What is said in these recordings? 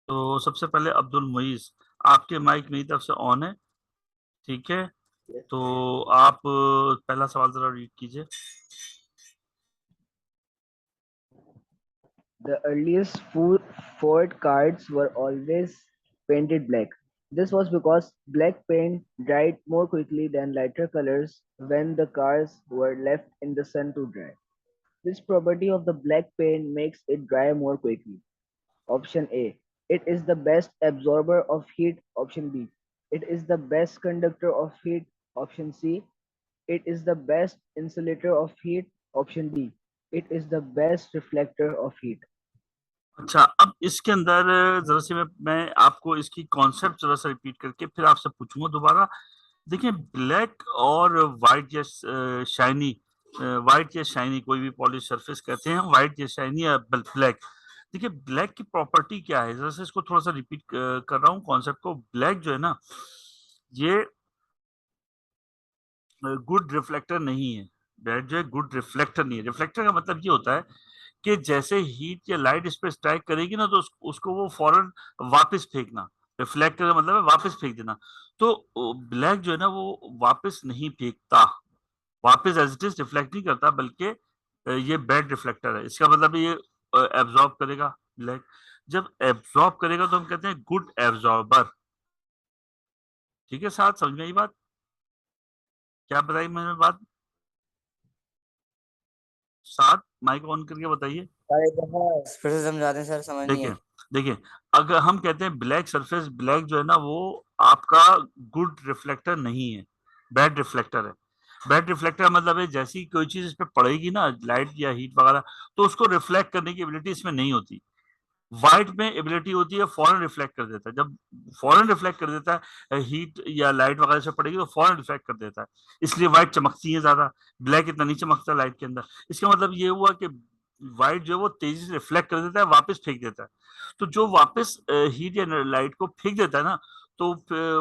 तो सबसे पहले अब्दुल मुईज, आपके माइक मेरी तरफ से ऑन है। ठीक है, Yes. तो आप पहला सवाल जरा रीड कीजिए। The earliest Ford cars were always painted black. This was because black paint dried more quickly than lighter colors when the cars were left in the sun to dry. This property of the black paint makes it dry more quickly. Option A. It is the best absorber of heat. Option B. It is the best conductor of heat. Option C. It is the best insulator of heat. Option D. It is the best reflector of heat. अच्छा, अब इसके अंदर जरा से मैं आपको इसकी concept जरा सा रिपीट करके फिर आपसे पूछूंगा दोबारा। देखिए, ब्लैक और वाइट या शाइनी, वाइट या शाइनी कोई भी पॉलिश सरफेस कहते हैं, वाइट या शाइनी या ब्लैक। देखिए, ब्लैक की प्रॉपर्टी क्या है, जरा से इसको थोड़ा सा रिपीट कर रहा हूँ कॉन्सेप्ट को। ब्लैक जो है ना, ये गुड रिफ्लेक्टर नहीं है। ब्लैक जो है गुड रिफ्लेक्टर नहीं है। रिफ्लेक्टर का मतलब ये होता है कि जैसे हीट या लाइट इस पे स्ट्राइक करेगी ना, तो उसको वो फौरन वापस फेंकना। रिफ्लेक्टर का मतलब है वापस फेंक देना। तो ब्लैक जो है ना, वो वापस नहीं फेंकता, वापस एज इट इज रिफ्लेक्ट नहीं करता, बल्कि ये बैड रिफ्लेक्टर है। इसका मतलब ये एब्जॉर्ब करेगा ब्लैक। जब एब्जॉर्ब करेगा तो हम कहते हैं गुड एब्जॉर्बर। ठीक है, साथ समझ में आई बात? क्या बताई मैंने बात? साथ माइक ऑन करके बताइए। सर एक दफा फिर से समझा दें सर, समझ नहीं देखिए, आई। देखिए, अगर हम कहते हैं ब्लैक सरफेस, ब्लैक जो है ना वो आपका गुड रिफ्लेक्टर नहीं है, बैड रिफ्लेक्टर है। बैड रिफ्लेक्टर मतलब है जैसी कोई चीज इस पे पड़ेगी ना, लाइट या हीट वगैरह, तो उसको रिफ्लेक्ट करने की एबिलिटी इसमें नहीं होती। व्हाइट में एबिलिटी होती है, फॉरन रिफ्लेक्ट कर देता है। जब फॉरन रिफ्लेक्ट कर देता है, हीट या लाइट वगैरह से पड़ेगी तो फॉरन रिफ्लेक्ट कर देता है। इसलिए व्हाइट चमकती है ज्यादा, ब्लैक इतना नहीं चमकता लाइट के अंदर। इसका मतलब ये हुआ कि व्हाइट जो है वो तेजी से रिफ्लेक्ट कर देता है, वापस फेंक देता है। तो जो वापस हीट या लाइट को फेंक देता है ना, तो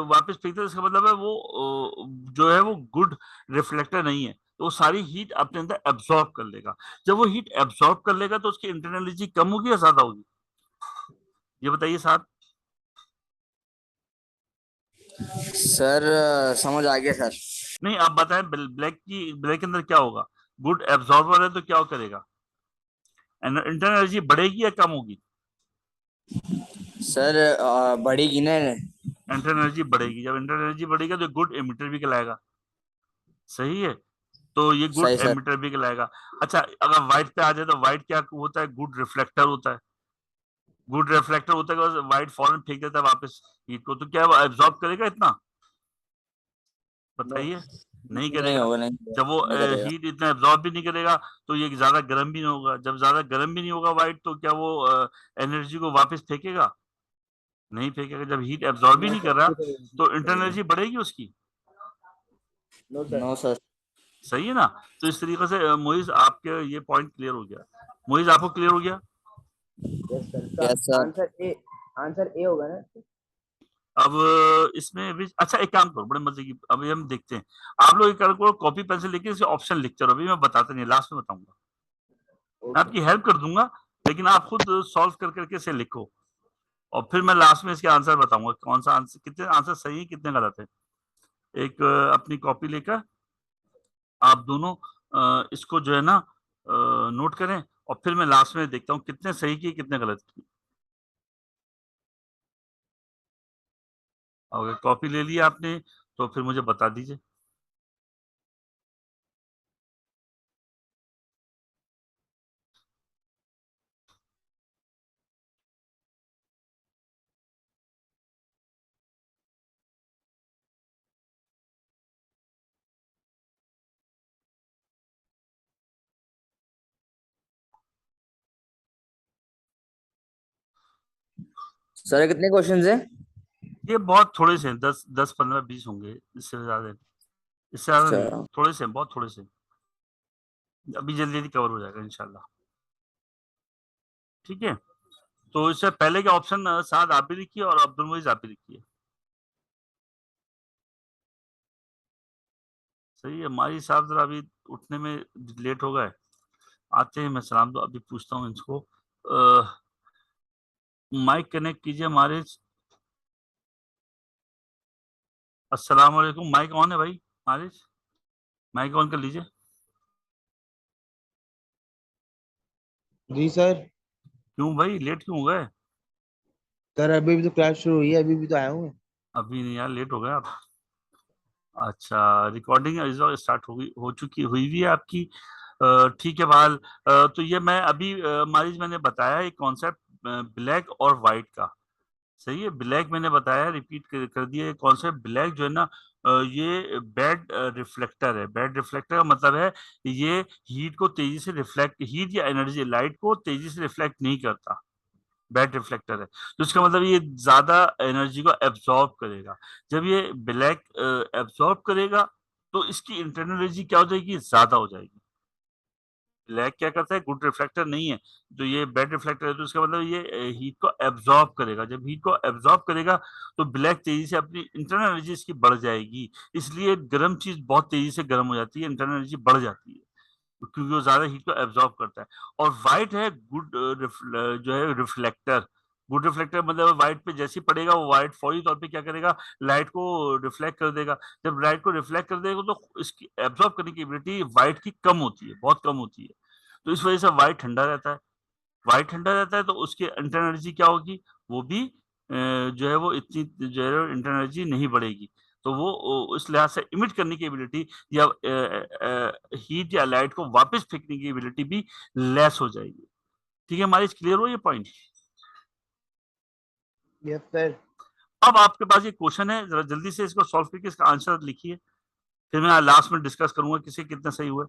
वापस फेंक देता है, इसका मतलब है वो जो है वो गुड रिफ्लेक्टर नहीं है। तो वो सारी हीट अपने अंदर एब्जॉर्ब कर लेगा। जब वो हीट एब्जॉर्ब कर लेगा तो उसकी इंटरनल एनर्जी कम होगी या ज्यादा होगी, ये बताइए साहब। सर समझ आ गया सर। नहीं, आप बताएं, ब्लैक के अंदर क्या होगा? गुड एब्जॉर्बर है तो क्या करेगा? इंटरनल एनर्जी बढ़ेगी या कम होगी? सर बढ़ेगी ना। इंटरनल एनर्जी बढ़ेगी। जब इंटरनल एनर्जी बढ़ेगा तो गुड एमिटर भी कहलाएगा। सही है, तो ये गुड सही सर। एमिटर भी कहलाएगा। अच्छा, अगर व्हाइट पे आ जाए तो व्हाइट क्या होता है? गुड रिफ्लेक्टर होता है। गुड रिफ्लेक्टर होता है कि व्हाइट फॉरन फेंक देता है वापस हीट को, तो क्या वो एब्जॉर्ब करेगा इतना? No. बताइए। नहीं नहीं करेगा। होगा, जब वो नहीं करेगा। हीट इतना एब्जॉर्ब भी नहीं करेगा, तो ये ज्यादा गर्म भी नहीं होगा। जब ज्यादा गर्म भी नहीं होगा व्हाइट, तो क्या वो एनर्जी को वापस फेंकेगा? नहीं फेंकेगा। जब हीट एब्जॉर्ब ही No, नहीं sir. कर रहा, Kरेगा. तो इंटरनल करेगा. एनर्जी बढ़ेगी उसकी। No, sir. No sir. सही है ना? तो इस तरीके से मोइज आपके ये पॉइंट क्लियर हो गया। मोइज आपको क्लियर हो गया? Yes, sir. इसका yes sir. Answer A, answer A होगा ना? अब इसमें भी अच्छा, एक काम करो, बड़े मजे की, अभी हम देखते हैं। आप लोग एक करो, कॉपी पेंसिल लेके इसे ऑप्शन लिखते रहो। अभी मैं बताता नहीं, लास्ट में बताऊंगा। मैं ओके. आपकी हेल्प कर दूंगा, लेकिन आप खुद सॉल्व कर करके इसे लिखो। और फिर मैं लास्ट में इसके आंसर बताऊंगा, कौन सा आंसर, कितने आंसर सही है कितने गलत है। एक अपनी कॉपी लेकर आप दोनों इसको जो है ना नोट करें, और फिर मैं लास्ट में देखता हूँ कितने सही किए कितने गलत किए। अगर कॉपी ले लिया आपने तो फिर मुझे बता दीजिए। सर कितने क्वेश्चंस हैं? ये बहुत थोड़े से हैं, 10 10 15 20 होंगे, इससे ज्यादा, इससे ज्यादा नहीं है। अच्छा। थोड़े से हैं, बहुत थोड़े से हैं। अभी जल्दी जल्दी कवर हो जाएगा इंशाल्लाह। ठीक है, तो इससे पहले के ऑप्शन साद आप भी लिखिए और अब्दुल मोइज आप भी लिखिए। सही है, माही साहब जरा अभी उठने में लेट हो गए। आते हैं, मैं सलाम तो अभी पूछता हूँ इनको। माइक कनेक्ट कीजिए मारिज। अस्सलाम वालेकुम, माइक ऑन है भाई मारिज, माइक ऑन कर लीजिए। जी सर। क्यों भाई लेट क्यों हो गए? सर अभी भी तो क्लास शुरू हुई है, अभी भी तो आया हूँ। अभी नहीं यार, लेट हो गए आप। अच्छा, रिकॉर्डिंग इस वक्त स्टार्ट हो चुकी हुई भी है आपकी। ठीक है बहाल। तो ये मैं अभी मारिज मैंने बताया एक कॉन्सेप्ट ब्लैक और वाइट का। सही है, ब्लैक मैंने बताया, रिपीट कर दिया कॉन्सेप्ट। ब्लैक जो है ना, ये बैड रिफ्लेक्टर है। बैड रिफ्लेक्टर का मतलब है ये हीट को तेजी से रिफ्लेक्ट, हीट या एनर्जी लाइट को तेजी से रिफ्लेक्ट नहीं करता। बैड रिफ्लेक्टर है तो इसका मतलब ये ज्यादा एनर्जी को एब्जॉर्ब करेगा। जब ये ब्लैक एब्जॉर्ब करेगा तो इसकी इंटरनल एनर्जी क्या हो जाएगी, ज्यादा हो जाएगी। ब्लैक क्या करता है, गुड रिफ्लेक्टर नहीं है। तो ये बैड रिफ्लेक्टर है, तो इसका मतलब ये हीट को एब्जॉर्ब करेगा। जब हीट को एब्जॉर्ब करेगा तो ब्लैक तेजी से अपनी इंटरनल एनर्जी इसकी बढ़ जाएगी। इसलिए गर्म चीज बहुत तेजी से गर्म हो जाती है, इंटरनल एनर्जी बढ़ जाती है, क्योंकि वो ज्यादा हीट को एब्जॉर्ब करता है। और व्हाइट है गुड जो है रिफ्लेक्टर। गुड रिफ्लेक्टर मतलब व्हाइट पे जैसे ही पड़ेगा वो व्हाइट फौरी तौर पे क्या करेगा, लाइट को रिफ्लेक्ट कर देगा। जब लाइट को रिफ्लेक्ट कर देगा तो इसकी एब्जॉर्ब करने की एबिलिटी व्हाइट की कम होती है, बहुत कम होती है। तो इस वजह से व्हाइट ठंडा रहता है। व्हाइट ठंडा रहता है तो उसकी इंटरनल एनर्जी क्या होगी, वो भी जो है वो इतनी जो है इंटरनल एनर्जी नहीं बढ़ेगी। तो वो उस लिहाज से इमिट करने की एबिलिटी या हीट या लाइट को वापस फेंकने की एबिलिटी भी लेस हो जाएगी। ठीक है हमारी क्लियर हो ये पॉइंट? Yes sir. अब आपके पास ये क्वेश्चन है, जरा जल्दी से इसको सॉल्व करके इसका आंसर लिखिए, फिर मैं लास्ट में डिस्कस करूंगा किसी कितना सही हुआ।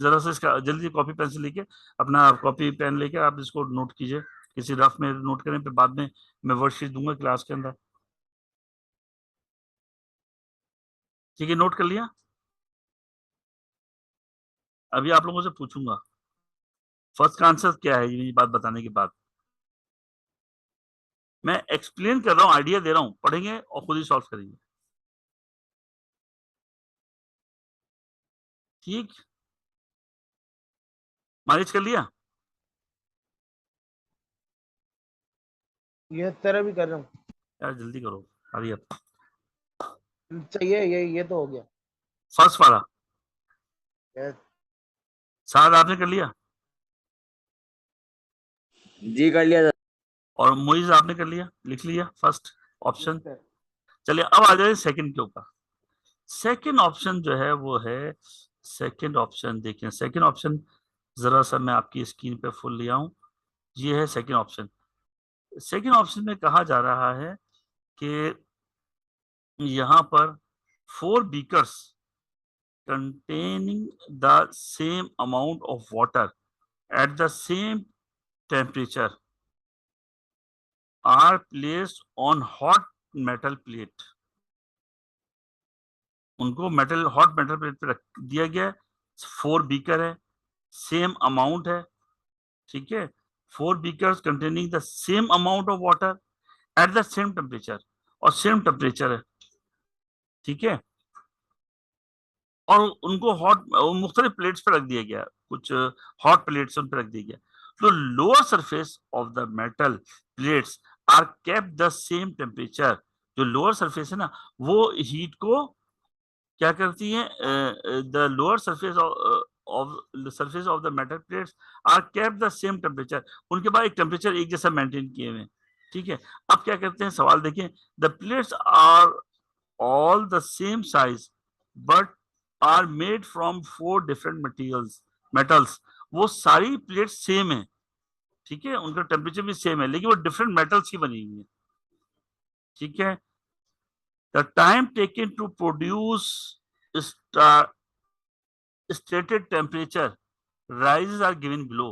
जरा सा इसका जल्दी कॉपी पेंसिल लेके, अपना कॉपी पेन लेके आप इसको नोट कीजिए, किसी रफ में नोट करें, फिर बाद में मैं वर्कशीट दूंगा क्लास के अंदर। ठीक है, नोट कर लिया? अभी आप लोगों से पूछूंगा फर्स्ट का आंसर क्या है, ये बात बताने के बाद मैं एक्सप्लेन कर रहा हूँ, आइडिया दे रहा हूँ, पढ़ेंगे और खुद ही सॉल्व करेंगे। ठीक, मैनेज कर लिया? यस सर अभी कर रहा हूँ। यार जल्दी करो, अरे अब चाहिए ये तो हो गया। फर्स्ट वाला यस। साथ आपने कर लिया जी कर लिया सर। और मोइज आपने कर लिया, लिख लिया फर्स्ट यस ऑप्शन। सर। चलिए अब आ जाए सेकंड के ऊपर। सेकंड ऑप्शन जो है वो है, सेकंड ऑप्शन देखें, सेकंड ऑप्शन जरा सा मैं आपकी स्क्रीन पे फुल लिया हूं। ये है सेकंड ऑप्शन। सेकंड ऑप्शन में कहा जा रहा है कि यहां पर 4 beakers containing the same amount of water at the same temperature are placed on hot metal plate। उनको मेटल हॉट मेटल प्लेट पे रख दिया गया है। 4 बीकर है, सेम अमाउंट है, ठीक है। 4 beakers containing the same amount of water at the same temperature, और सेम टेम्परेचर है, ठीक है। और उनको हॉट मुख्तलिफ प्लेट्स पे रख दिया गया, कुछ हॉट प्लेट्स उन पे रख दिया गया। तो lower surface of the metal plates are kept the same temperature. जो लोअर सरफेस है ना, वो हीट को क्या करती है, the lower surface of the metal plates are kept the same temperature. उनके पास एक टेम्परेचर एक जैसा मेंटेन किए हुए, ठीक है। अब क्या करते हैं, सवाल देखें, the plates are all the same size but are made from 4 different metals। वो सारी प्लेट सेम है, ठीक है, उनका टेम्परेचर भी सेम है, लेकिन वो डिफरेंट मेटल्स की बनी हुई है, ठीक है। The time taken to produce stated temperature rises are given below.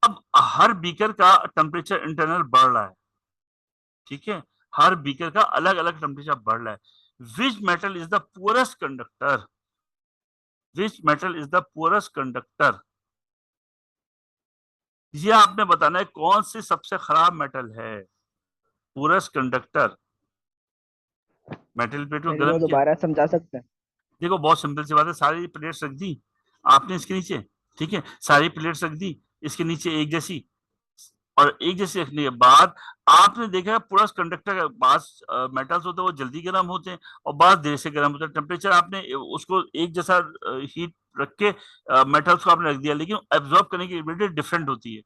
अब हर बीकर का टेम्परेचर इंटरनल बढ़ रहा है, ठीक है, हर बीकर का अलग अलग टेम्परेचर बढ़ रहा है। विच metal is the poorest conductor, which metal is the poorest conductor, ये आपने बताना है कौन सी सबसे खराब मेटल है। पुअरेस्ट कंडक्टर, मेटल प्लेट को एक गर्म बार किया। दोबारा समझा सकते हैं? देखो बहुत सिंपल सी बात है, सारी प्लेट्स रख दी आपने इसके नीचे, ठीक है, सारी प्लेट्स रख दी इसके नीचे एक जैसी, और एक जैसे रखने के बाद आपने देखा है पूरा कंडक्टर का बास मेटल्स होते हैं वो जल्दी गर्म होते हैं और बास देर से गर्म होते हैं। टेम्परेचर आपने उसको एक जैसा हीट रख के मेटल्स को आपने रख दिया, लेकिन एब्जॉर्ब करने की एबिलिटी डिफरेंट होती है।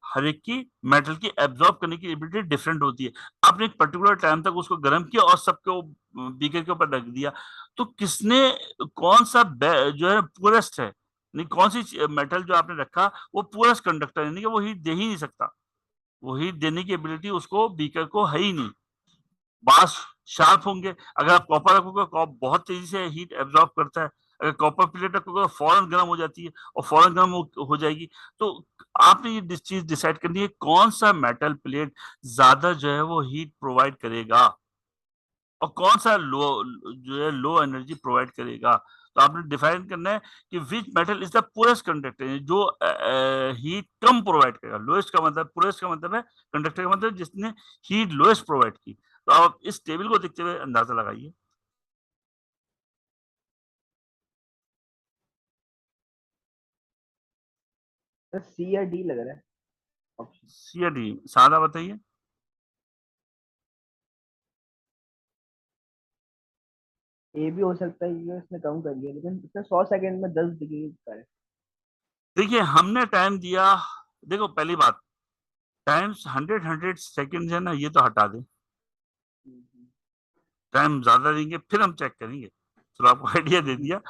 हर एक की मेटल की एब्जॉर्ब करने की एबिलिटी डिफरेंट होती है। आपने एक पर्टिकुलर टाइम तक उसको गर्म किया और सबको बीकर के ऊपर रख दिया, तो किसने कौन सा जो है पुरेस्ट है, नहीं कौन सी मेटल जो आपने रखा वो पुरेस्ट कंडक्टर है, यानी कि वो हीट दे ही नहीं सकता, वो हीट देने की एबिलिटी उसको बीकर को है ही नहीं। बांस शार्प होंगे, अगर आप कॉपर रखोगे कॉपर बहुत तेजी से हीट एब्जॉर्ब करता है, अगर कॉपर प्लेट रखोगे तो फौरन गर्म हो जाती है और फौरन गर्म हो जाएगी। तो आपने ये चीज डिसाइड करनी है कौन सा मेटल प्लेट ज्यादा जो है वो हीट प्रोवाइड करेगा और कौन सा लो जो है लो एनर्जी प्रोवाइड करेगा। तो आपने डिफाइन करना है कि which metal is the purest conductor, जो हीट कम प्रोवाइड करेगा। लोएस्ट का मतलब, पुरेस्ट का मतलब है, कंडक्टर का मतलब जिसने हीट लोएस्ट प्रोवाइड की। तो आप इस टेबल को देखते हुए अंदाजा लगाइए। सर सी या डी लग रहा है ऑप्शन। सी या डी, सादा बताइए। ए भी हो सकता है, ये इसने कम कर दिया, लेकिन इसने 100 सेकंड में 10 डिग्री का है। देखिए हमने टाइम दिया, देखो पहली बात, टाइम्स 100 है ना, ये तो हटा दें। टाइम ज्यादा देंगे फिर हम चेक करेंगे, चलो आपको आइडिया दे दिया।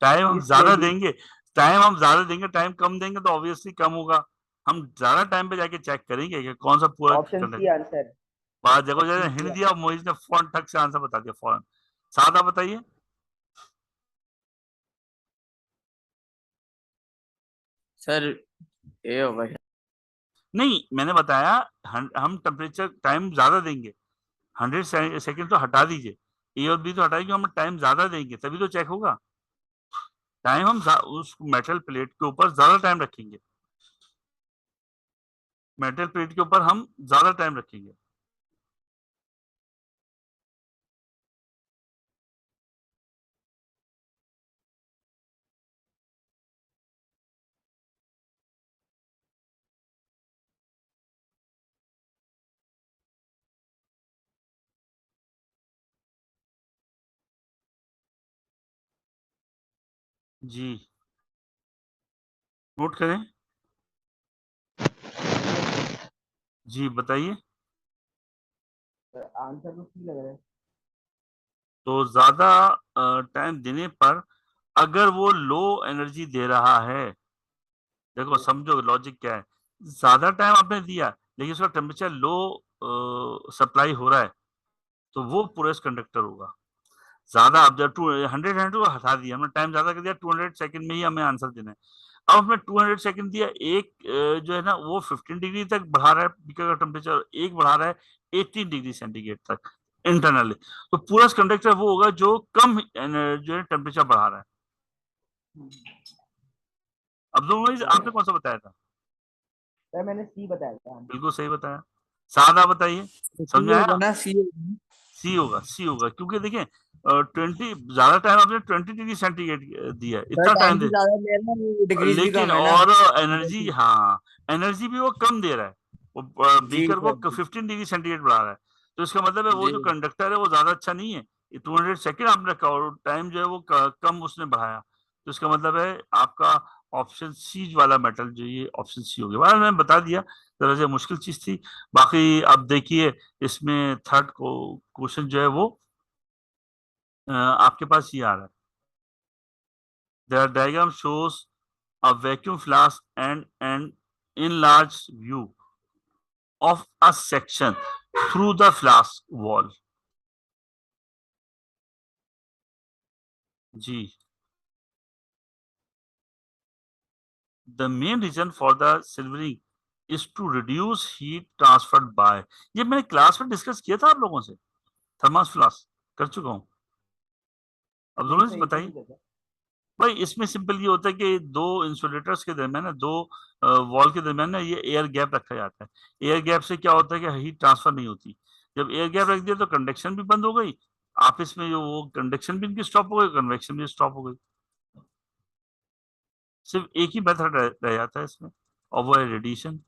टाइम हम सी या ज्यादा डी। देंगे, टाइम हम ज्यादा देंगे, टाइम कम देंगे तो ऑब्वियसली कम होगा। हम ज्यादा टाइम पे जाके चेक करेंगे कि कौन सा पूरा ऑप्शन सी कंडक्ट। आंसर। बात देखो, जैसे ऑप्शन हिंट सी। दिया मोहित ने फौरन ठक से आंसर बता दिया फौरन। सादा बताइए। सर ये होगा शायद। नहीं मैंने बताया, हम टेम्परेचर टाइम ज्यादा देंगे, 100 सेकेंड तो हटा दीजिए, ए और बी तो हटाइए, हम टाइम ज्यादा देंगे तभी तो चेक होगा। टाइम हम उस मेटल प्लेट के ऊपर ज्यादा टाइम रखेंगे, मेटल प्लेट के ऊपर हम ज्यादा टाइम रखेंगे। जी नोट करें। जी बताइए। आंसर तो सी लग रहा है। तो ज्यादा टाइम देने पर अगर वो लो एनर्जी दे रहा है, देखो समझो लॉजिक क्या है, ज्यादा टाइम आपने दिया लेकिन उसका टेम्परेचर लो सप्लाई हो रहा है, तो वो पुरेस्ट कंडक्टर होगा। ज्यादा अब जब 200 को हटा दिया हमने, टाइम ज्यादा कर दिया, 200 सेकंड में ही हमें आंसर देना है। अब हमने 200 सेकंड दिया, एक जो है ना वो 15 डिग्री तक बढ़ा रहा है बीकर का टेम्परेचर, एक बढ़ा रहा है 18 डिग्री सेंटीग्रेड तक इंटरनली, तो पूरा कंडक्टर वो होगा जो कम जो है टेम्परेचर बढ़ा रहा है। अब दोनों में से आपने कौन सा बताया था? सर मैंने सी बताया था। बिल्कुल सही बताया। सादा बताइए, तो समझ सी में होगा आया? ना, सी होगा। सी होगा, सी होगा, क्योंकि देखिए 20 ज्यादा टाइम आपने 20 डिग्री सेंटीग्रेड दिया है, सर इतना टाइम टाइम भी दे, ज्यादा ले रहा है, डिग्रीज भी लेकिन कम है ना। और एनर्जी, हाँ एनर्जी भी वो कम दे रहा है, वो जी बीकर सर। को 15 डिग्री सेंटीग्रेड बढ़ा रहा है। तो इसका मतलब है वो जी जो कंडक्टर है वो ज्यादा अच्छा नहीं है। 200 सेकेंड आपने रखा और टाइम जो है वो कम उसने बढ़ाया, तो इसका मतलब है आपका ऑप्शन सी वाला मेटल जो, ये ऑप्शन सी हो गया। बाद मैंने बता दिया, जरा से मुश्किल चीज थी। बाकी अब देखिए इसमें थर्ड क्वेश्चन जो है वो आपके पास ये आ रहा है। The diagram shows a vacuum flask and an enlarged view of a section through the flask wall. Ji, the main reason for the silvering is to reduce heat transferred by, ये मैंने class में discuss किया था आप लोगों से, thermos flask कर चुका हूँ। अब नहीं दोनों सर, से ये तो बताइए। नहीं कहता। भाई इसमें सिंपल ये होता है कि दो इंसुलेटर्स के दरमियान ना, दो वॉल के दरमियान ना ये एयर गैप रखा जाता है। एयर गैप से क्या होता है कि हीट ट्रांसफर नहीं होती। जब एयर गैप रख दिया तो कंडक्शन भी बंद हो गई, आपस में जो वो कंडक्शन भी इनकी स्टॉप हो गई, कन्वेक्शन भी स्टॉप हो गई। सिर्फ एक ही मेथड रह जाता है इसमें, और वो है रेडिएशन।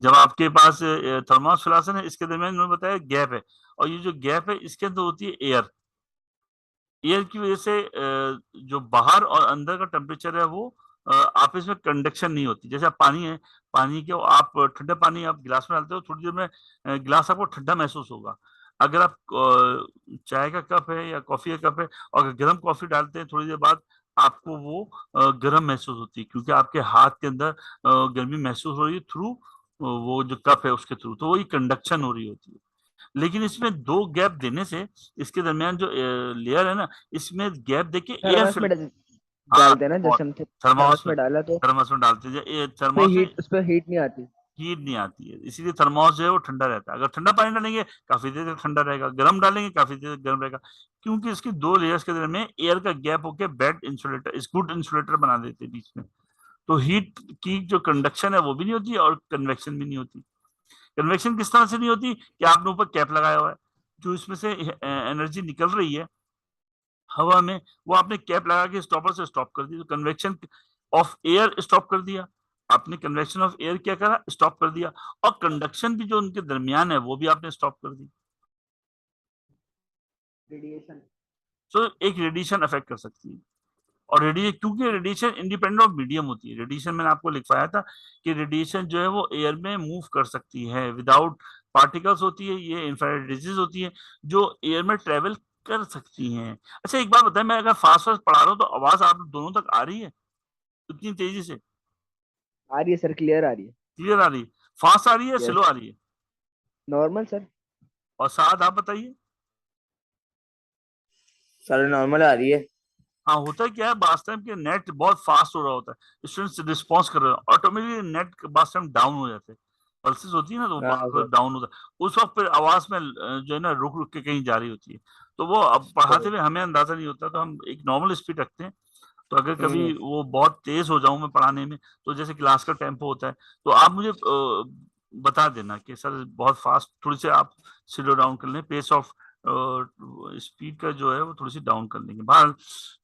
जब आपके पास थर्मोस फिलासन है, इसके दरमियान मैंने बताया गैप है, और ये जो गैप है इसके अंदर होती है एयर। एयर की वजह से जो बाहर और अंदर का टेम्परेचर है वो आपस में कंडक्शन नहीं होती। जैसे आप पानी है, पानी के आप ठंडा पानी आप गिलास में डालते हो, थोड़ी देर में गिलास आपको ठंडा महसूस होगा। अगर आप चाय का कप है या कॉफी का कप है और गर्म कॉफी डालते हैं, थोड़ी देर बाद आपको वो गर्म महसूस होती है, क्योंकि आपके हाथ के अंदर गर्मी महसूस हो रही है थ्रू वो जो कप है उसके थ्रू, तो वही कंडक्शन हो रही होती है। लेकिन इसमें दो गैप देने से इसके दरमियान जो लेयर है ना, इसमें गैप देके एयर थर्मस फिल। में हाँ, डालते हैं ना, और जैसे हम थर्मोस थर्मस में डाला तो थर्मोस में डालते हैं, उस पे हीट नहीं आती। हीट नहीं आती है, इसीलिए थर्मोस जो है वो ठंडा रहता है। अगर ठंडा पानी डालेंगे काफी देर तक ठंडा रहेगा, गर्म डालेंगे काफी देर तक गर्म रहेगा, क्योंकि इसकी दो लेयर्स के दरमियान एयर का गैप होकर बेड इंसुलेटर, इस गुड इंसुलेटर बना देते हैं बीच में। तो हीट की जो कंडक्शन है वो भी नहीं होती और कन्वेक्शन भी नहीं होती। कन्वेक्शन किस तरह से नहीं होती कि आपने ऊपर कैप लगाया हुआ है, जो इसमें से एनर्जी निकल रही है हवा में, वो आपने कैप लगा के स्टॉपर से स्टॉप कर दी, तो कन्वेक्शन ऑफ एयर स्टॉप कर दिया। आपने कन्वेक्शन ऑफ एयर क्या करा, स्टॉप कर दिया। और कंडक्शन भी जो उनके दरमियान है वो भी आपने स्टॉप कर दी। रेडिएशन। तो एक रेडिएशन अफेक्ट कर सकती है। और रेडिएशन, क्योंकि रेडिएशन इंडिपेंडेंट ऑफ मीडियम होती है, रेडिएशन मैंने आपको लिखवाया था कि रेडिएशन जो है वो एयर में मूव कर सकती है विदाउट पार्टिकल्स होती है, ये इंफ्रारेड रेजेस होती है जो एयर में ट्रेवल कर सकती हैं। अच्छा एक बात बताएं, मैं अगर फास्ट फास्ट पढ़ा रहा हूँ तो आवाज आप दोनों तक आ रही है इतनी तेजी से? आ रही है सर, क्लियर आ रही है। क्लियर आ रही है? फास्ट आ रही है, यस, स्लो आ रही है? Normal sir. और साथ आप बताइए। सर नॉर्मल आ रही है। हाँ, होता है क्या है, बास टाइम के नेट बहुत फास्ट हो रहा होता है, स्टूडेंट्स रिस्पॉन्स कर रहे हो, ऑटोमेटिकली नेट बास टाइम डाउन हो जाते हैं, पल्सेस होती है ना, तो हाँ वो सर। डाउन होता है उस वक्त, फिर आवाज में जो है ना रुक रुक के कहीं जा रही होती है। तो वो अब पढ़ाते हुए हमें अंदाजा नहीं होता, तो हम एक नॉर्मल स्पीड रखते हैं। तो अगर कभी हम्म। वो बहुत तेज हो जाऊं मैं पढ़ाने में, तो जैसे क्लास का टेम्पो होता है, तो आप मुझे बता देना कि सर बहुत फास्ट, थोड़ी सी आप स्लो डाउन कर लें, पेस ऑफ स्पीड का जो है वो थोड़ी सी डाउन कर लेंगे बाहर।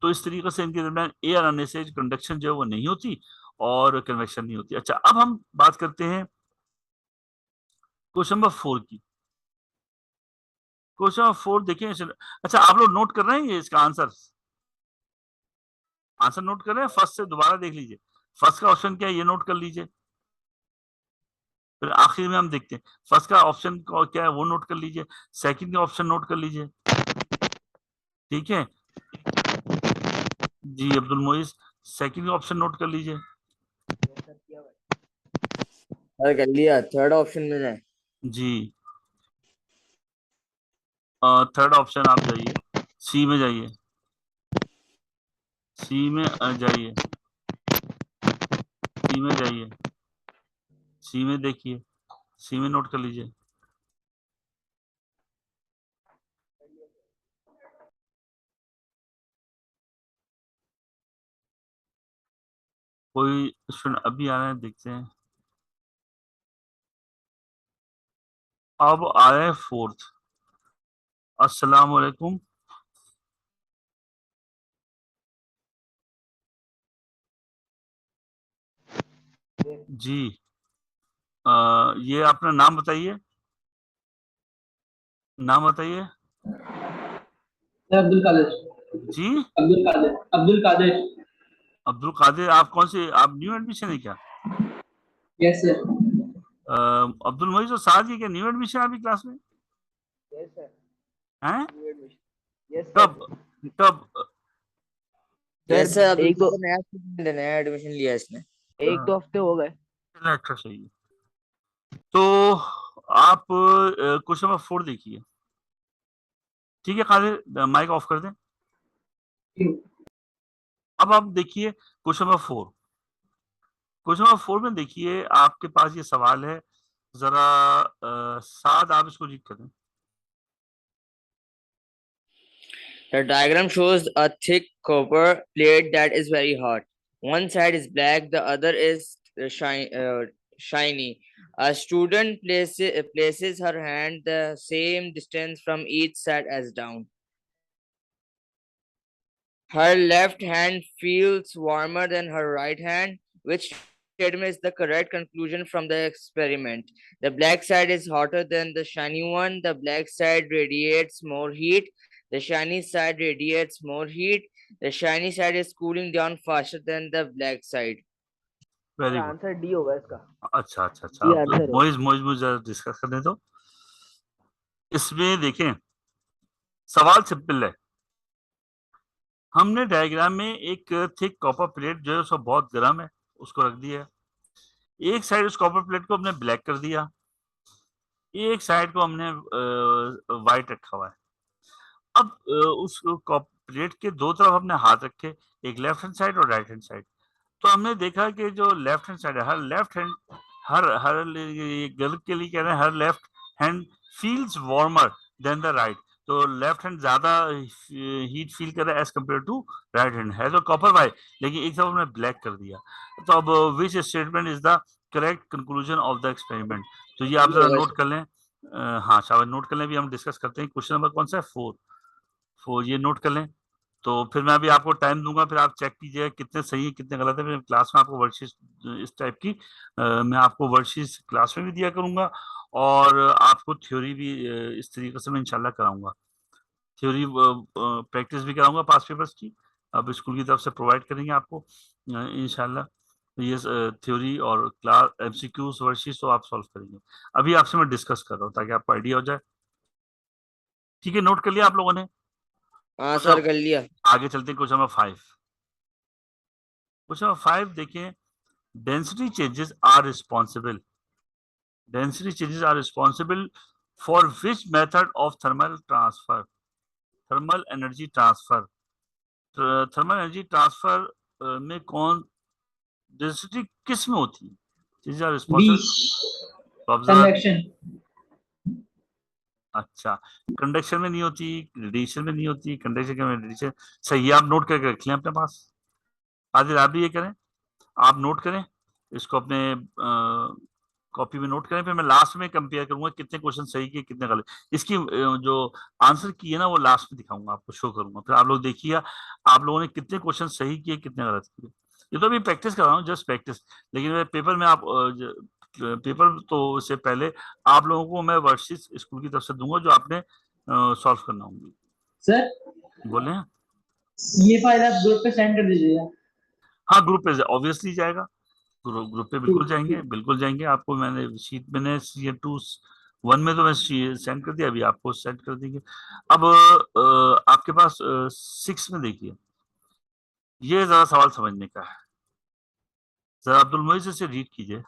तो इस तरीके से इनके दरमियान एयर आने से कंडक्शन जो है वो नहीं होती और कन्वेक्शन नहीं होती। अच्छा, अब हम बात करते हैं क्वेश्चन नंबर 4 की। क्वेश्चन नंबर 4 देखिए। अच्छा, आप लोग नोट कर रहे हैं ये इसका आंसर? आंसर नोट कर रहे हैं? फर्स्ट से दोबारा देख लीजिए, फर्स्ट का ऑप्शन क्या है ये नोट कर लीजिए, फिर आखिर में हम देखते हैं फर्स्ट का ऑप्शन क्या है वो नोट कर लीजिए, सेकंड का ऑप्शन नोट कर लीजिए। ठीक है जी अब्दुल मोइस, सेकंड का ऑप्शन नोट कर लीजिए। सर किया हुआ सर कर लिया, थर्ड ऑप्शन में जाए। जी थर्ड ऑप्शन आप जाइए, सी में जाइए, सी में जाइए, सी में जाइए, सी में देखिए, सी में नोट कर लीजिए। कोई स्टूडेंट अभी आ रहे हैं, देखते हैं। अब आ रहे हैं फोर्थ। अस्सलाम वालेकुम। जी ये अपना नाम बताइए, नाम बताइए। सर अब्दुल कादिर। जी अब्दुल कादिर। अब्दुल कादिर। अब्दुल कादिर, आप कौन से, आप न्यू एडमिशन है क्या? Yes sir. अब्दुल मोइज और साद, ये क्या न्यू एडमिशन आपकी क्लास में? यस सर, हैं? New admission. Yes sir. कब? कब? यस सर सर, अब्दुल एक दो, कादिर नया स्टूडेंट है, नया एडमिशन लिया इसने। एक दो हफ्ते हो गए। अच्छा सही है। तो आप क्वेश्चन नंबर 4 देखिए। ठीक है कादिर, माइक ऑफ कर दें। अब आप देखिए क्वेश्चन नंबर 4। क्वेश्चन नंबर 4 में देखिए आपके पास ये सवाल है, जरा साद आप इसको रीड करें। The diagram shows a thick copper plate that is very hot. One side is black, the other is shiny. A student places her hand the same distance from each side as down. Her left hand feels warmer than her right hand, which statement is the correct conclusion from the experiment. The black side is hotter than the shiny one. The black side radiates more heat. The shiny side radiates more heat. The shiny side is cooling down faster than the black side. Very good. Answer D होगा इसका। अच्छा अच्छा अच्छा, जी अब answer है। मोइज मोइज मुझे discuss करने दो। इसमें देखें, सवाल सिंपल है। हमने डायग्राम में एक थिक कॉपर प्लेट जो है उसको बहुत गर्म है, उसको रख दिया है। एक साइड उस कॉपर प्लेट को हमने ब्लैक कर दिया, एक साइड को हमने व्हाइट रखा हुआ है। अब उस प्लेट के दो तरफ हमने हाथ रखे, एक लेफ्ट हैंड साइड और राइट हैंड साइड। तो हमने देखा कि जो लेफ्ट हैंड साइड है, her left hand her girl के लिए कह रहे हैं, her left hand feels warmer than the right. तो लेफ्ट हैंड ज्यादा हीट फील कर रहा है as compared to right hand. है तो कॉपर वाइट, लेकिन एक तरफ हमने ब्लैक कर दिया। तो अब which statement is the correct conclusion of the experiment? तो ये आप जरा नोट कर लें। हाँ शाबाश, नोट कर लें, भी हम डिस्कस करते हैं। क्वेश्चन नंबर कौन सा है? 4 ये नोट कर लें। तो फिर मैं अभी आपको टाइम दूंगा, फिर आप चेक कीजिए कितने सही है कितने गलत है। फिर क्लास में आपको वर्कशीट इस टाइप की मैं आपको वर्कशीट क्लास में भी दिया करूंगा, और आपको थ्योरी भी इस तरीके से मैं इंशाल्लाह कराऊंगा। थ्योरी प्रैक्टिस भी कराऊंगा पास पेपर्स की, अब स्कूल की तरफ से प्रोवाइड करेंगे आपको इंशाल्लाह। तो ये थ्योरी और क्लास एमसीक्यूज वर्कशीट तो आप सॉल्व करेंगे। अभी आपसे मैं डिस्कस कर रहा हूँ ताकि आपको आइडिया हो जाए। ठीक है, नोट कर लिया आप लोगों ने? हाँ सर, कर लिया। आगे चलते हैं क्वेश्चन नंबर 5। क्वेश्चन नंबर 5 देखें, density changes are responsible. Density changes are responsible for which method of thermal transfer? Thermal energy transfer. Thermal energy transfer में कौन डेंसिटी किस में होती है? Changes are B, responsible. Convection. अच्छा, कंडक्शन में नहीं होती, रेडिएशन में नहीं होती। कंडक्शन के में रेडिएशन सही है, आप नोट करके रख लें अपने पास। आदिल आप भी ये करें, आप नोट करें इसको अपने कॉपी में नोट करें। फिर मैं लास्ट में कंपेयर करूंगा कितने क्वेश्चन सही किए कितने गलत। इसकी जो आंसर किए ना वो लास्ट में दिखाऊंगा, आपको शो करूंगा। फिर आप लोग देखिए आप लोगों ने कितने क्वेश्चन सही किए कितने गलत किए। ये तो अभी प्रैक्टिस कर रहा हूँ, जस्ट प्रैक्टिस। लेकिन पेपर में आप पेपर तो से पहले आप लोगों को मैं वर्कशीट स्कूल की तरफ से दूंगा जो आपने सॉल्व करना होंगी। सर बोले ये फाइल आप ग्रुप पे सेंड कर दीजिएगा। हाँ, ग्रुप पे ऑब्वियसली जाएगा, ग्रुप पे बिल्कुल ठीक जाएंगे, ठीक। बिल्कुल जाएंगे। आपको मैंने शीट मैंने CA2 1 में तो मैं सेंड कर दिया, अभी आपको सेंड कर देंगे। अब आपके पास 6 में देखिए, ये जरा सवाल समझने का है, जरा अब्दुल मोइज से रीड कीजिए।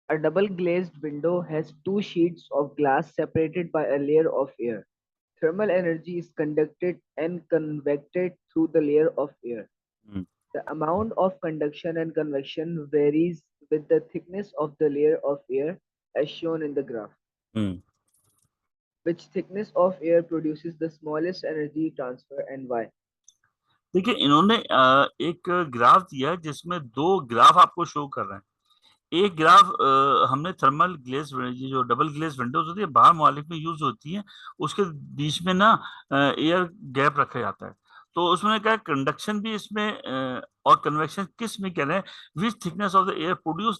A double glazed window has two sheets of glass separated by a layer of air. Thermal energy is conducted and convected through the layer of air. The amount of conduction and convection varies with the thickness of the layer of air as shown in the graph. Which thickness of air produces the smallest energy transfer and why? देखिए इन्होंने एक graph दिया है जिसमें दो graph आपको show कर रहे हैं। एक ग्राफ हमने थर्मल ग्लेज, ये जो डबल ग्लेज विंडोज होती है बाहर ममालिक में यूज होती है, उसके बीच में ना एयर गैप रखा जाता है। तो उसमें क्या कंडक्शन भी इसमें और कन्वेक्शन किस में कह रहे हैं, which thickness of the air produce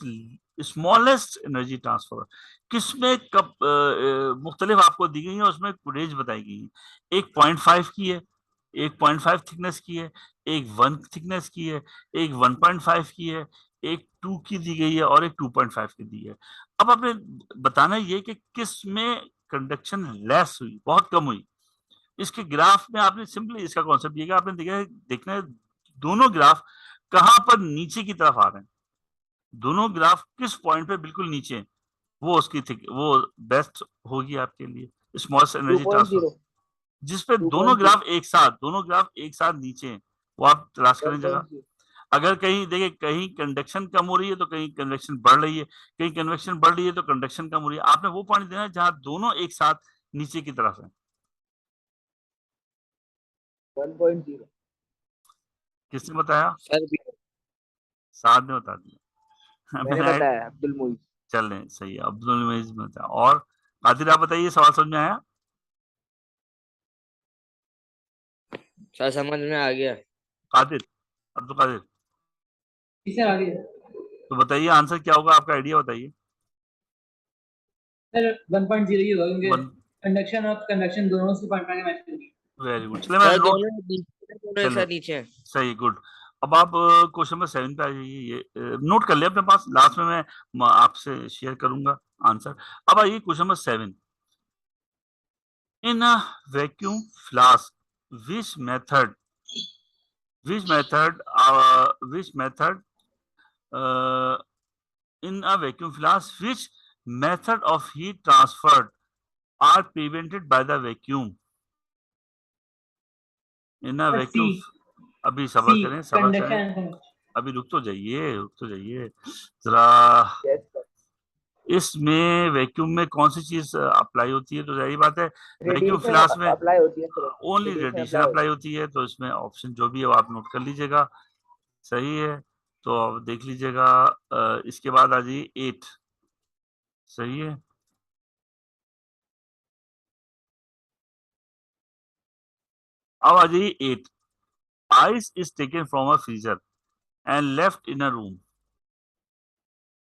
smallest energy transfer, किस में कब मुख्तलिफ आपको दी गई है, उसमें रेंज बताई गई है। एक 0.5 की है, एक 0.5 थिकनेस की है, एक 1 थिकनेस की है, एक 1.5 की है, एक 2 की दी गई है और एक 2.5 की दी है। अब आपने बताना ये कि किस में कंडक्शन लेस हुई, बहुत कम हुई। इसके ग्राफ में आपने सिंपली इसका कॉन्सेप्ट ये आपने देखना है दोनों ग्राफ कहां पर नीचे की तरफ आ रहे हैं, दोनों ग्राफ किस पॉइंट पे बिल्कुल नीचे, वो उसकी वो बेस्ट होगी आपके लिए स्मॉलेस्ट एनर्जी ट्रांसफर। 2.0, जिस पे 2.0, दोनों ग्राफ एक साथ नीचे हैं, वो आप तलाश करें जगह। 1.0. अगर कहीं देखिए कहीं कंडक्शन कम हो रही है तो कहीं कन्वेक्शन बढ़ रही है, कहीं कन्वेक्शन बढ़ रही है तो कंडक्शन कम हो रही है। आपने वो पॉइंट देना है जहां दोनों एक साथ नीचे की तरफ है। 1.0. किसने बताया? सर भी। साथ ने बता दिया। मैंने बताया अब्दुल मुईज। चल रहे सही है, अब्दुल मुईज ने बताया। और कादिर आप बताइए, सवाल समझ में आया? सर समझ में आ गया। कादिर, अब्दुल कादिर, सर आ गया। तो बताइए आंसर क्या होगा, आपका आइडिया बताइए। सर 1.0 ही होगा क्योंकि वन, कंडक्शन और कन्वेक्शन दोनों से पॉइंट आगे मैच करेंगे। वेरी गुड, चले मैं सर नोट, दोनों नीचे, दोनों एक चले साथ नीचे हैं। सही, गुड। अब आप क्वेश्चन नंबर 7 पे आ जाइए, ये नोट कर लिया अपने पास, लास्ट में मैं आपसे शेयर करूंगा आंसर। अब आइए question number 7। In a vacuum flask, which method which method which method uh, in a vacuum flask, which method of heat transfer are prevented by the vacuum in a sir C, vacuum? अभी सी सबर करें, सबर conduction करें, and convection. अभी रुक तो जाइए, रुक तो जाइए जरा। Yes, sir. इसमें वैक्यूम में कौन सी चीज अप्लाई होती है, तो जाहिर बात है वैक्यूम Radiation फ्लास्क में apply होती है sir. Only Radiation radiation apply apply होती है. होती है, तो इसमें ऑप्शन जो भी है वो आप नोट कर लीजिएगा, सही है। तो अब देख लीजिएगा, इसके बाद आ जाइए 8, सही है। अब आ जाइए 8, ice is taken from a freezer and left in a room.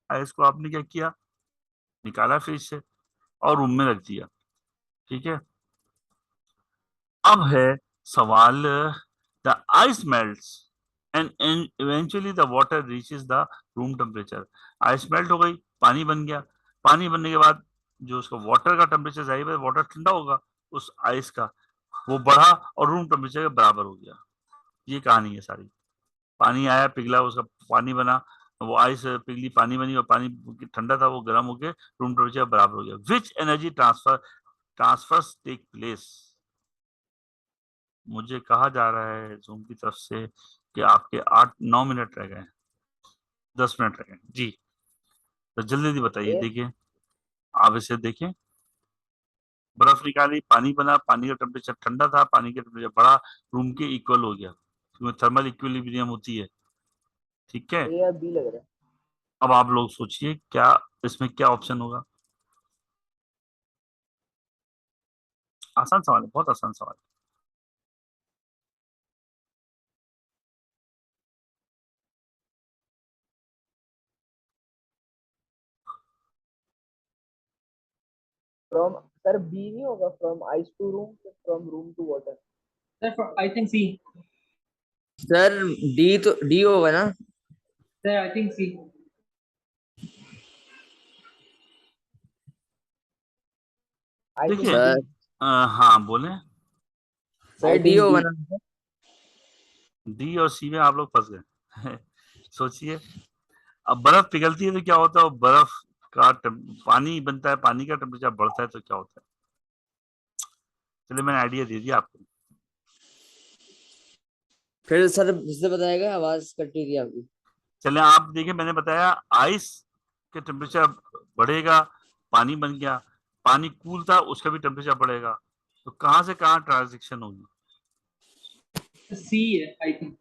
Ice को आपने क्या किया, निकाला फ्रिज से और रूम में रख दिया, ठीक है। अब है सवाल, the ice melts and eventually the water reaches the room temperature. Ice melt हो गई, पानी बन गया, पानी बनने के बाद जो उसका वाटर का टेम्परेचर, जाहिर है वाटर ठंडा होगा, उस आइस का वो बढ़ा और रूम टेम्परेचर के बराबर हो गया। ये कहानी है सारी। पानी आया, पिघला, उसका पानी बना, वो आइस पिघली, पानी बनी, और पानी ठंडा था, वो गर्म होकर रूम टेम्परेचर बराबर हो गया। Which energy transfers take place? मुझे कहा जा रहा है जूम की तरफ से कि आपके 8-9 मिनट रह गए, 10 मिनट रह गए जी, तो जल्दी जल्दी बताइए। Yes. देखिए, आप इसे देखें, बर्फ निकाली, पानी बना, पानी का टेम्परेचर ठंडा था, पानी का टेम्परेचर बढ़ा, रूम के इक्वल हो गया, क्योंकि थर्मल इक्विलिब्रियम होती है, ठीक है। A या B लग रहा है. अब आप लोग सोचिए क्या इसमें क्या ऑप्शन होगा। आसान सवाल है, बहुत आसान सवाल From sir B नहीं होगा, from ice to room, from room to water. Sir I think C. Sir D, तो डी होगा ना। Sir I think C. I है। think देखिए, सर, B. हाँ बोले, सर I डी think होगा B. ना। डी और सी में आप लोग फंस गए सोचिए, अब बर्फ पिघलती है तो क्या होता है, बर्फ का पानी बनता है, पानी का टेम्परेचर बढ़ता है तो क्या होता है। चलिए मैंने आइडिया दे दिया आपको। फिर सर किससे बताएगा, आवाज कट रही थी आपकी। चलिए आप देखिए, मैंने बताया आइस के टेम्परेचर बढ़ेगा, पानी बन गया, पानी कूल था, उसका भी टेम्परेचर बढ़ेगा, तो कहां से कहां ट्रांजेक्शन होगी। सी है आई थिंक,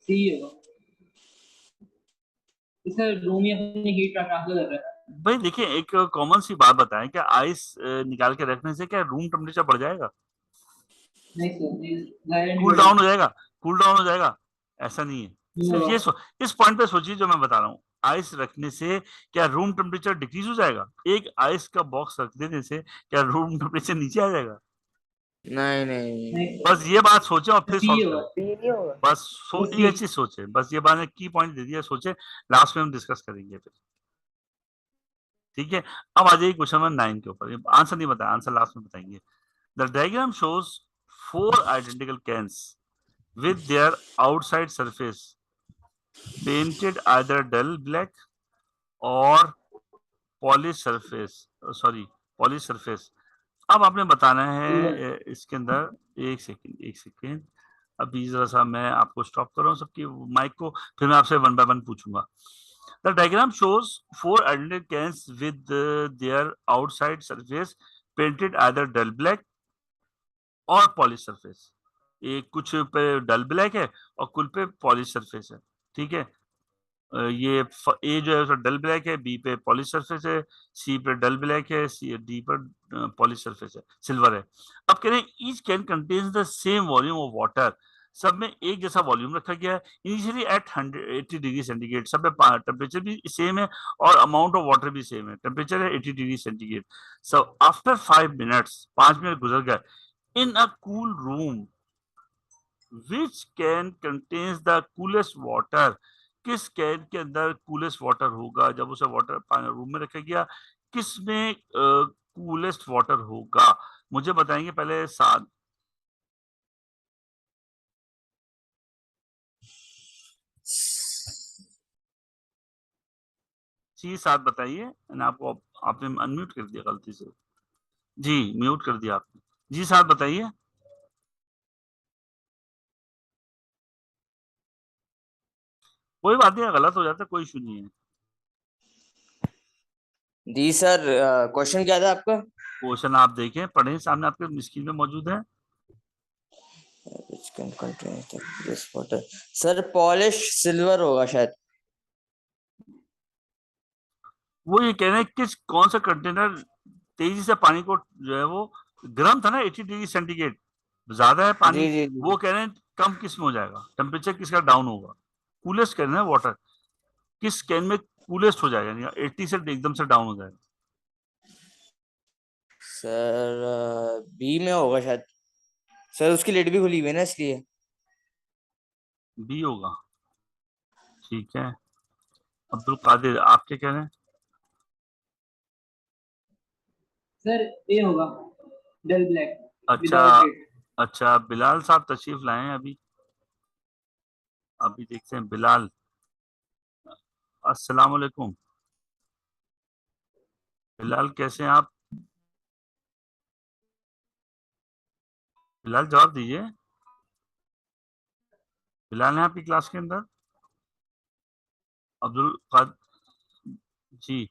सी होगा। सर रूम ही अपनी हीट ट्रांसफर कर रहा है। भाई देखिए, एक कॉमन सी बात बताएं, क्या आइस निकाल के रखने से क्या रूम टेम्परेचर बढ़ जाएगा, नहीं सर, ये जाहिर नहीं कूल डाउन हो जाएगा, कूल डाउन हो जाएगा? ऐसा नहीं है। सिर्फ होगा। ये इस पॉइंट पे सोचिए जो मैं बता रहा हूँ, आइस रखने से क्या रूम टेम्परेचर डिक्रीज हो जाएगा? एक आइस का बॉक्स रख देने से क्या रूम टेम्परेचर नीचे आ जाएगा? नहीं नहीं नहीं नहीं। बस ये बात सोचे और फिर सी सॉल्व होगा। करें। B नहीं होगा. बस सी। ये चीज सोचे, बस ये बात की पॉइंट दे दिया, सोचे, लास्ट में हम डिस्कस करेंगे फिर, ठीक है। अब आ जाइए क्वेश्चन नंबर 9 के ऊपर, आंसर नहीं बताया, आंसर लास्ट में बताएंगे। The diagram shows 4 identical cans with their outside surface painted either dull black or polished surface, polished surface। अब आपने बताना है इसके अंदर, एक सेकंड एक सेकंड, अभी जरा सा मैं आपको स्टॉप कर रहा हूँ सबकी माइक को, फिर मैं आपसे वन बाय वन पूछूंगा। The diagram shows 4 identical cans with their outside surface painted either dull black और पॉलिश सरफेस। एक कुछ पे डल ब्लैक है और कुछ पे पॉलिश सरफेस है, ठीक है। ये ए जो है डल ब्लैक है, बी पे पॉलिश सरफेस है, सी पे डल ब्लैक है, सी डी पर पॉलिश सरफेस है, सिल्वर है। अब कह रहे हैं each can contains the same volume of water सब में एक जैसा वॉल्यूम रखा गया है। इनिशियली एट 180 डिग्री सेंटीग्रेड, सब में टेम्परेचर भी सेम है और अमाउंट ऑफ वाटर भी सेम है। टेम्परेचर है 80 degree centigrade. So after 5 minutes, 5 minute गुजर गए, in a cool room which can contains the coolest water, किस कैन के अंदर कूलेस्ट वाटर होगा? जब उसे वाटर रूम में रखा गया, किस में कूलेस्ट वाटर होगा? मुझे बताएंगे पहले साथ। जी साथ बताइए। मैंने आपको, आपने अनम्यूट कर दिया गलती से। जी म्यूट कर दिया आपने। जी साथ बताइए। कोई बात नहीं, गलत हो जाता है, कोई इशू नहीं है। जी सर, क्वेश्चन क्या था आपका? क्वेश्चन आप देखें, पढ़ें, सामने आपके स्क्रीन में मौजूद है। Which can contain this water? Sir polish silver होगा शायद। वो ये कह रहे हैं किस कौन सा कंटेनर तेजी से पानी को जो है वो, गर्म था ना 80 डिग्री सेंटीग्रेड, ज्यादा है पानी, जी जी जी। वो कह रहे हैं कम किस में हो जाएगा, टेम्परेचर किसका डाउन होगा? कूलेस्ट कह रहे हैं वाटर, किस कैन में कूलेस्ट हो जाएगा, यानी 80 से एकदम से डाउन हो जाएगा? सर बी में होगा शायद। सर उसकी लिड भी खुली हुई है ना, इसलिए। बी होगा। ठीक है, अब्दुल कादिर आप क्या कह रहे हैं? सर ए होगा, डल ब्लैक, अच्छा, विदाउट लिड। अच्छा बिलाल साहब तशरीफ लाए हैं अभी, अभी देखते हैं बिलाल। अस्सलाम वालेकुम बिलाल, कैसे हैं आप? बिलाल जवाब दीजिए। बिलाल है आपकी क्लास के अंदर? अब्दुल काद जी,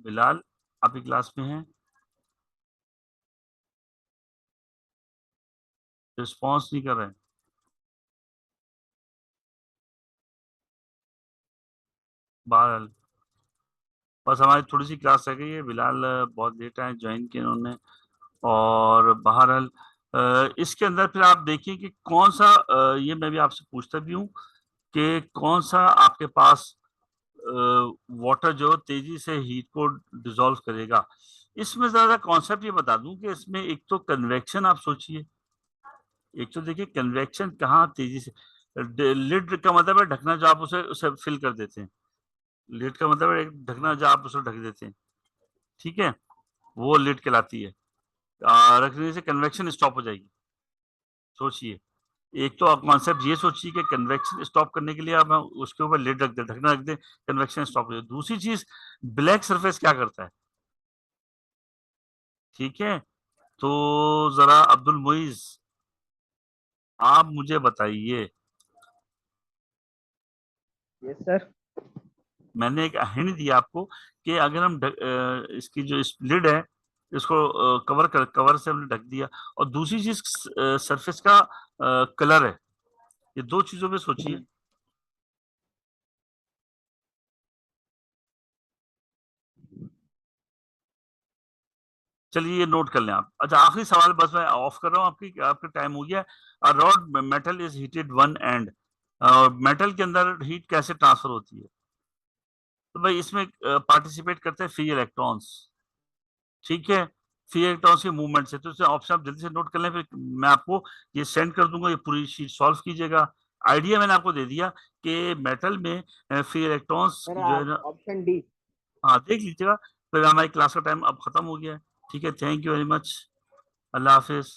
बिलाल आपकी क्लास में हैं? रिस्पॉन्स नहीं कर रहे हैं। बहरहाल बस हमारी थोड़ी सी क्लास रह गई है। बिलाल बहुत लेट आए, ज्वाइन किया उन्होंने। और बहरहाल इसके अंदर फिर आप देखिए कि कौन सा ये मैं भी आपसे पूछता भी हूँ कि कौन सा आपके पास वाटर जो तेजी से हीट को डिसॉल्व करेगा। इसमें ज्यादा कॉन्सेप्ट ये बता दूं कि इसमें एक तो कन्वेक्शन आप सोचिए, एक तो देखिए कन्वेक्शन कहाँ तेजी से, लिड का मतलब है ढकना, जो आप उसे उसे फिल कर देते हैं। लिड का मतलब है एक ढकना, जो आप उसे ढक देते हैं, ठीक है, वो लिड कहलाती है। रखने से कन्वेक्शन स्टॉप हो जाएगी। सोचिए, एक तो आप कॉन्सेप्ट ये सोचिए कि कन्वेक्शन स्टॉप करने के लिए आप उसके ऊपर लिड रख दे, ढकना रख दे, कन्वेक्शन स्टॉप हो जाए। दूसरी चीज, ब्लैक सरफेस क्या करता है? ठीक है, तो जरा अब्दुल मुइज आप मुझे बताइए। Yes, sir. मैंने एक हिंट दिया आपको कि अगर हम इसकी जो लिड है इसको कवर से हमने ढक दिया, और दूसरी चीज सरफेस का कलर है, ये दो चीजों में सोचिए। चलिए ये नोट कर लें आप। अच्छा आखिरी सवाल बस मैं ऑफ कर रहा हूँ, आपकी आपका टाइम हो गया। Rod metal is heated one and, metal के अंदर हीट कैसे ट्रांसफर होती है? तो भाई इसमें पार्टिसिपेट करते हैं फ्री इलेक्ट्रॉन्स, ठीक है, फ्री इलेक्ट्रॉन्स के मूवमेंट से। तो इसे ऑप्शन आप जल्दी से नोट कर लें, फिर मैं आपको ये सेंड कर दूंगा, ये पूरी शीट सॉल्व कीजिएगा। आइडिया मैंने आपको दे दिया कि मेटल में फ्री इलेक्ट्रॉन्स Sir, जो है ना, option D. हाँ देख लीजिएगा। फिर हमारी क्लास का टाइम अब खत्म हो गया है। ठीक है, thank you very much, Allah Hafiz.